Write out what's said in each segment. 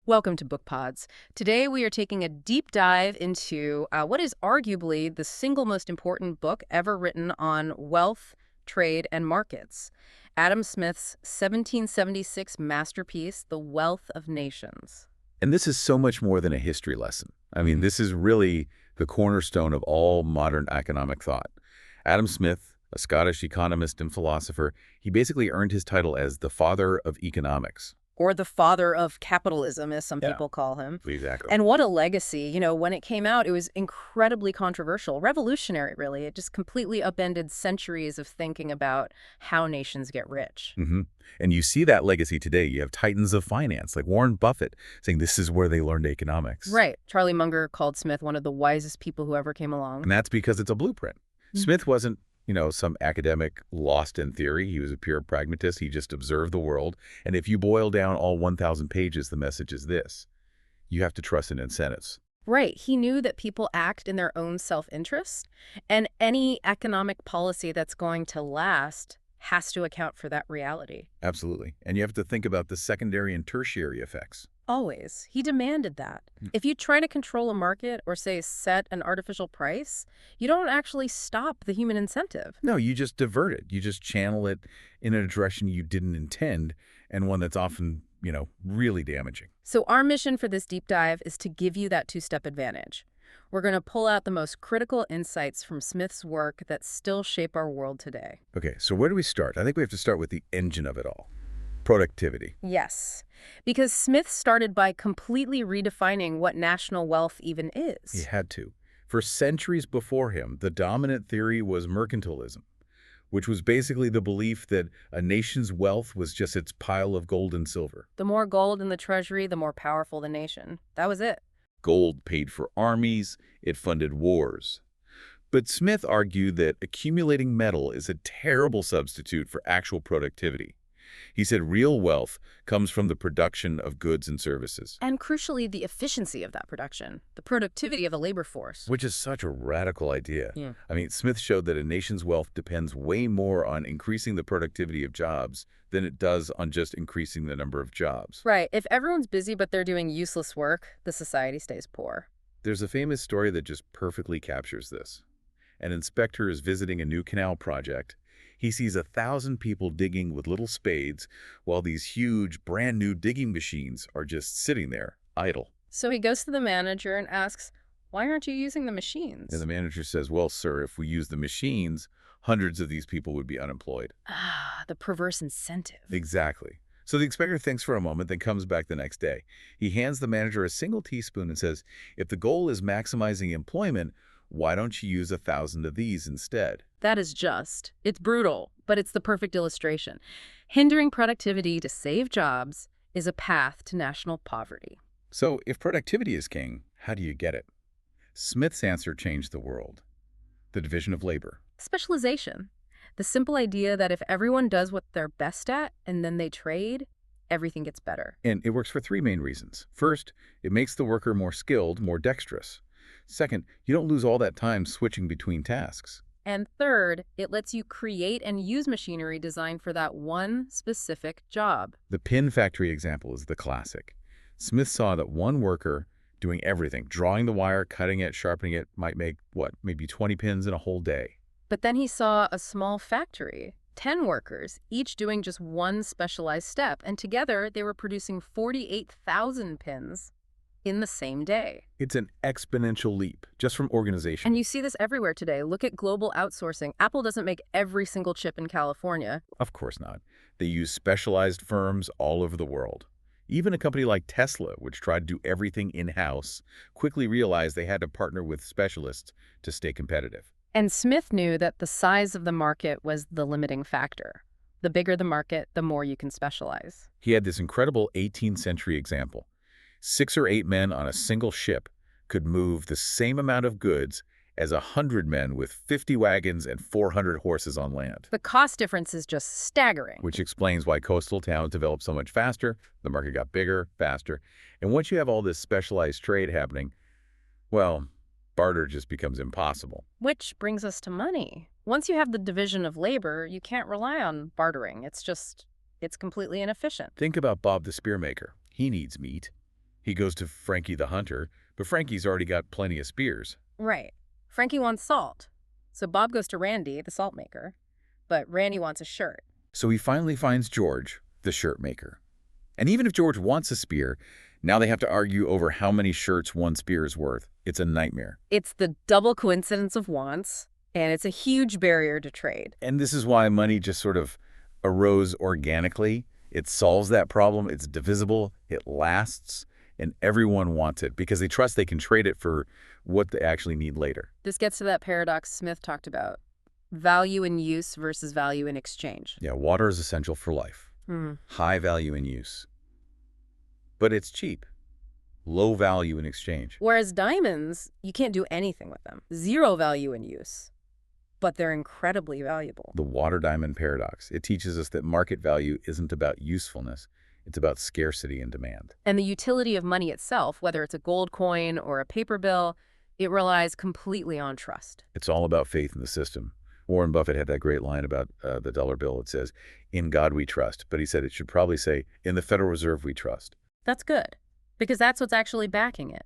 Welcome to Bookpods. Today we are taking a deep dive into what is arguably the single most important book ever written on wealth, trade, and markets. Adam Smith's 1776 masterpiece, The Wealth of Nations. And this is so much more than a history lesson. I mean, this is really the cornerstone of all modern economic thought. Adam Smith, a Scottish economist and philosopher, he basically earned his title as the father of economics. Or the father of capitalism, as some Yeah. people call him. Exactly. And what a legacy. When it came out, it was incredibly controversial, revolutionary, really. It just completely upended centuries of thinking about how nations get rich. And you see that legacy today. You have titans of finance, like Warren Buffett, saying this is where they learned economics. Right. Charlie Munger called Smith one of the wisest people who ever came along. And that's because it's a blueprint. Smith wasn't, some academic lost in theory. He was a pure pragmatist. He just observed the world. And if you boil down all 1,000 pages, the message is this: you have to trust in incentives. Right. He knew that people act in their own self-interest, and any economic policy that's going to last has to account for that reality. Absolutely. And you have to think about the secondary and tertiary effects. Always. He demanded that. If you try to control a market or, say, set an artificial price, you don't actually stop the human incentive. No, you just divert it. You just channel it in a direction you didn't intend, and one that's often, really damaging. So our mission for this deep dive is to give you that two-step advantage. We're going to pull out the most critical insights from Smith's work that still shape our world today. Okay, so where do we start? I think we have to start with the engine of it all: productivity. Yes, because Smith started by completely redefining what national wealth even He is. had to. For centuries before him, the dominant theory was mercantilism, which was basically the belief that a nation's wealth was just its pile of gold and silver. The more gold in the treasury, the more powerful the nation. That was it. Gold paid for armies, it funded wars. But Smith argued that accumulating metal is a terrible substitute for actual productivity. He said real wealth comes from the production of goods and services. And crucially, the efficiency of that production, the productivity of the labor force. Which is such a radical idea. Yeah. I mean, Smith showed that a nation's wealth depends way more on increasing the productivity of jobs than it does on just increasing the number of jobs. Right. If everyone's busy but they're doing useless work, the society stays poor. There's a famous story that just perfectly captures this. An inspector is visiting a new canal project. He sees 1,000 people digging with little spades while these huge, brand-new digging machines are just sitting there, idle. So he goes to the manager and asks, "Why aren't you using the machines?" And the manager says, "Well, sir, if we use the machines, hundreds of these people would be unemployed." Ah, the perverse incentive. Exactly. So the inspector thinks for a moment, then comes back the next day. He hands the manager a single teaspoon and says, "If the goal is maximizing employment, why don't you use 1,000 of these instead?" That is just. It's brutal, but it's the perfect illustration. Hindering productivity to save jobs is a path to national poverty. So if productivity is king, how do you get it? Smith's answer changed the world: the division of labor. Specialization. The simple idea that if everyone does what they're best at and then they trade, everything gets better. And it works for three main reasons. First, it makes the worker more skilled, more dexterous. Second, you don't lose all that time switching between tasks. And third, it lets you create and use machinery designed for that one specific job. The pin factory example is the classic. Smith saw that one worker doing everything, drawing the wire, cutting it, sharpening it, might make, maybe 20 pins in a whole day. But then he saw a small factory, 10 workers, each doing just one specialized step, and together they were producing 48,000 pins in the same day. It's an exponential leap, just from organization. And you see this everywhere today. Look at global outsourcing. Apple doesn't make every single chip in California. Of course not. They use specialized firms all over the world. Even a company like Tesla, which tried to do everything in-house, quickly realized they had to partner with specialists to stay competitive. And Smith knew that the size of the market was the limiting factor. The bigger the market, the more you can specialize. He had this incredible 18th century example. 6 or 8 men on a single ship could move the same amount of goods as 100 men with 50 wagons and 400 horses on land. The cost difference is just staggering. Which explains why coastal towns developed so much faster, the market got bigger, faster, and once you have all this specialized trade happening, well, barter just becomes impossible. Which brings us to money. Once you have the division of labor, you can't rely on bartering. It's completely inefficient. Think about Bob the spearmaker. He needs meat. He goes to Frankie the hunter, but Frankie's already got plenty of spears. Right. Frankie wants salt. So Bob goes to Randy, the salt maker, but Randy wants a shirt. So he finally finds George, the shirt maker. And even if George wants a spear, now they have to argue over how many shirts one spear is worth. It's a nightmare. It's the double coincidence of wants, and it's a huge barrier to trade. And this is why money just sort of arose organically. It solves that problem. It's divisible. It lasts. And everyone wants it because they trust they can trade it for what they actually need later. This gets to that paradox Smith talked about. Value in use versus value in exchange. Yeah, water is essential for life. High value in use. But it's cheap. Low value in exchange. Whereas diamonds, you can't do anything with them. Zero value in use. But they're incredibly valuable. The water diamond paradox. It teaches us that market value isn't about usefulness. It's about scarcity and demand. And the utility of money itself, whether it's a gold coin or a paper bill, it relies completely on trust. It's all about faith in the system. Warren Buffett had that great line about the dollar bill. It says, "In God we trust." But he said it should probably say, "In the Federal Reserve we trust." That's good, because that's what's actually backing it.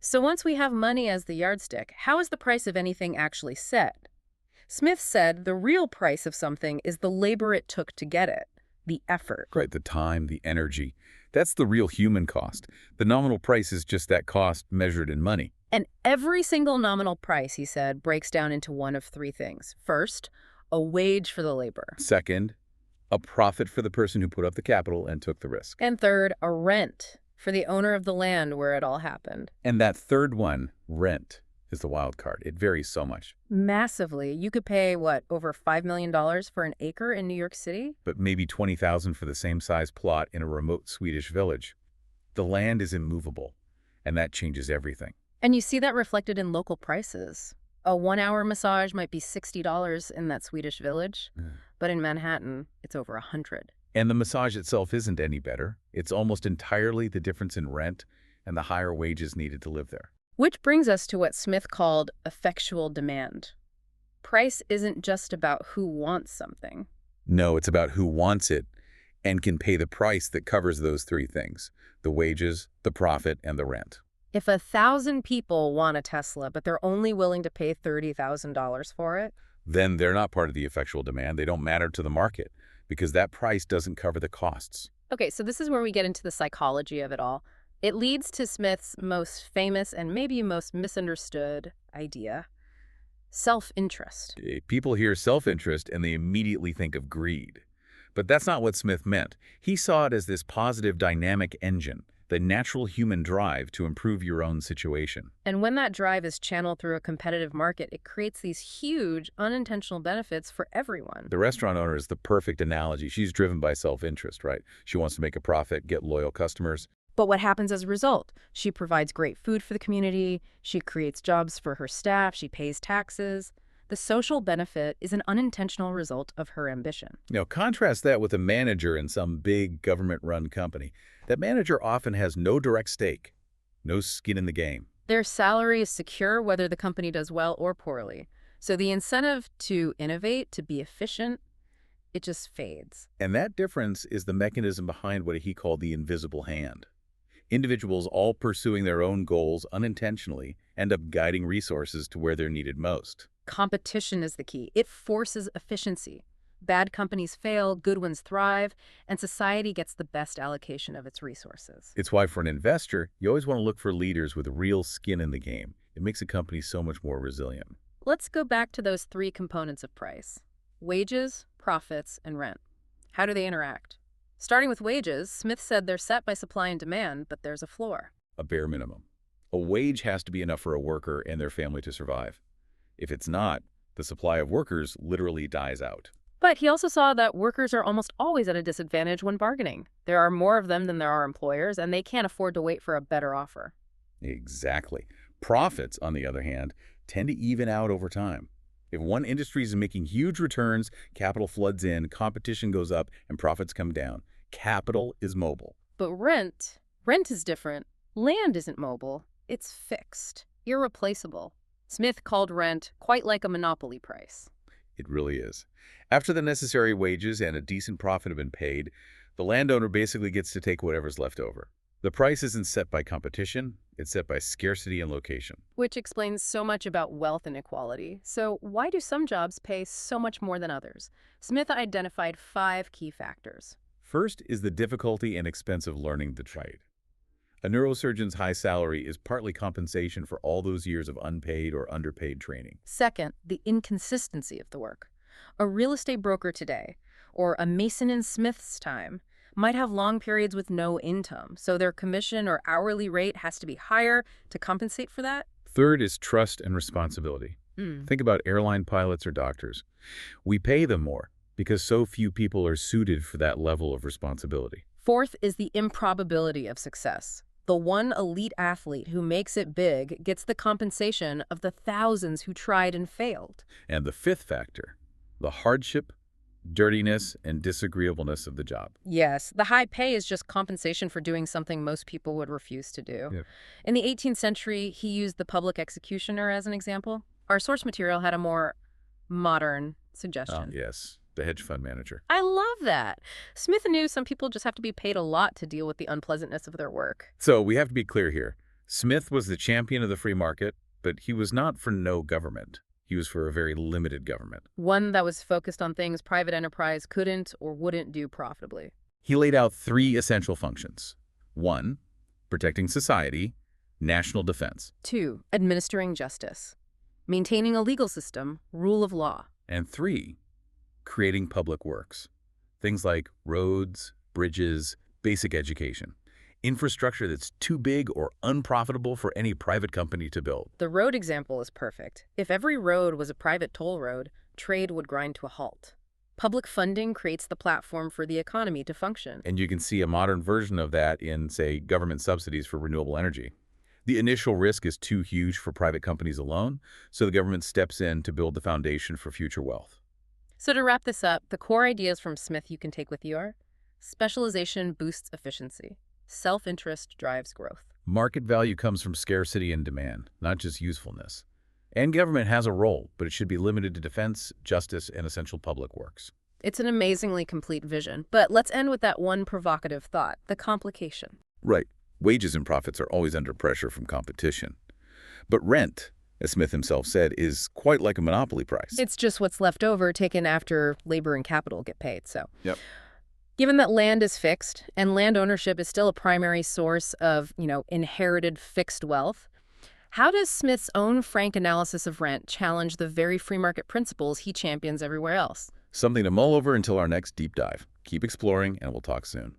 So once we have money as the yardstick, how is the price of anything actually set? Smith said the real price of something is the labor it took to get it, the effort. Right, the time, the energy. That's the real human cost. The nominal price is just that cost measured in money. And every single nominal price, he said, breaks down into one of three things. First, a wage for the labor. Second, a profit for the person who put up the capital and took the risk. And third, a rent for the owner of the land where it all happened. And that third one, rent, is the wild card. It varies so much. Massively. You could pay, what, over $5 million for an acre in New York City? But maybe $20,000 for the same size plot in a remote Swedish village. The land is immovable, and that changes everything. And you see that reflected in local prices. A 1-hour massage might be $60 in that Swedish village, but in Manhattan, it's over $100. And the massage itself isn't any better. It's almost entirely the difference in rent and the higher wages needed to live there. Which brings us to what Smith called effectual demand. Price isn't just about who wants something. No, it's about who wants it and can pay the price that covers those three things: the wages, the profit, and the rent. If 1,000 people want a Tesla, but they're only willing to pay $30,000 for it, then they're not part of the effectual demand. They don't matter to the market because that price doesn't cover the costs. Okay, so this is where we get into the psychology of it all. It leads to Smith's most famous and maybe most misunderstood idea, self-interest. People hear self-interest and they immediately think of greed. But that's not what Smith meant. He saw it as this positive dynamic engine, the natural human drive to improve your own situation. And when that drive is channeled through a competitive market, it creates these huge unintentional benefits for everyone. The restaurant owner is the perfect analogy. She's driven by self-interest, right? She wants to make a profit, get loyal customers. But what happens as a result? She provides great food for the community, she creates jobs for her staff, she pays taxes. The social benefit is an unintentional result of her ambition. Now, contrast that with a manager in some big government-run company. That manager often has no direct stake, no skin in the game. Their salary is secure whether the company does well or poorly. So the incentive to innovate, to be efficient, it just fades. And that difference is the mechanism behind what he called the invisible hand. Individuals all pursuing their own goals unintentionally end up guiding resources to where they're needed most. Competition is the key. It forces efficiency. Bad companies fail, good ones thrive, and society gets the best allocation of its resources. It's why for an investor, you always want to look for leaders with real skin in the game. It makes a company so much more resilient. Let's go back to those three components of price: wages, profits, and rent. How do they interact? Starting with wages, Smith said they're set by supply and demand, but there's a floor. A bare minimum. A wage has to be enough for a worker and their family to survive. If it's not, the supply of workers literally dies out. But he also saw that workers are almost always at a disadvantage when bargaining. There are more of them than there are employers, and they can't afford to wait for a better offer. Exactly. Profits, on the other hand, tend to even out over time. If one industry is making huge returns, capital floods in, competition goes up, and profits come down. Capital is mobile. But rent is different. Land isn't mobile. It's fixed, irreplaceable. Smith called rent quite like a monopoly price. It really is. After the necessary wages and a decent profit have been paid, the landowner basically gets to take whatever's left over. The price isn't set by competition, it's set by scarcity and location. Which explains so much about wealth inequality. So why do some jobs pay so much more than others? Smith identified 5 key factors. First is the difficulty and expense of learning the trade. A neurosurgeon's high salary is partly compensation for all those years of unpaid or underpaid training. Second, the inconsistency of the work. A real estate broker today, or a mason in Smith's time, might have long periods with no income, so their commission or hourly rate has to be higher to compensate for that. Third is trust and responsibility. Hmm. Think about airline pilots or doctors. We pay them more because so few people are suited for that level of responsibility. Fourth is the improbability of success. The one elite athlete who makes it big gets the compensation of the thousands who tried and failed. And the fifth factor, the hardship, dirtiness, and disagreeableness of the job. Yes, the high pay is just compensation for doing something most people would refuse to do. Yep. In the 18th century, he used the public executioner as an example. Our source material had a more modern suggestion. Yes, the hedge fund manager. I love that. Smith knew some people just have to be paid a lot to deal with the unpleasantness of their work. So we have to be clear here. Smith was the champion of the free market, but he was not for no government. He was for a very limited government. One that was focused on things private enterprise couldn't or wouldn't do profitably. He laid out 3 essential functions. 1, protecting society, national defense. 2, administering justice. Maintaining a legal system, rule of law. And 3, creating public works. Things like roads, bridges, basic education. Infrastructure that's too big or unprofitable for any private company to build. The road example is perfect. If every road was a private toll road, trade would grind to a halt. Public funding creates the platform for the economy to function. And you can see a modern version of that in, say, government subsidies for renewable energy. The initial risk is too huge for private companies alone, so the government steps in to build the foundation for future wealth. So to wrap this up, the core ideas from Smith you can take with you are: specialization boosts efficiency. Self-interest drives growth. Market value comes from scarcity and demand, not just usefulness. And government has a role, but it should be limited to defense, justice, and essential public works. It's an amazingly complete vision, but let's end with that one provocative thought, the complication. Right. Wages and profits are always under pressure from competition. But rent, as Smith himself said, is quite like a monopoly price. It's just what's left over taken after labor and capital get paid, so. Yep. Given that land is fixed and land ownership is still a primary source of, inherited fixed wealth, how does Smith's own frank analysis of rent challenge the very free market principles he champions everywhere else? Something to mull over until our next deep dive. Keep exploring, and we'll talk soon.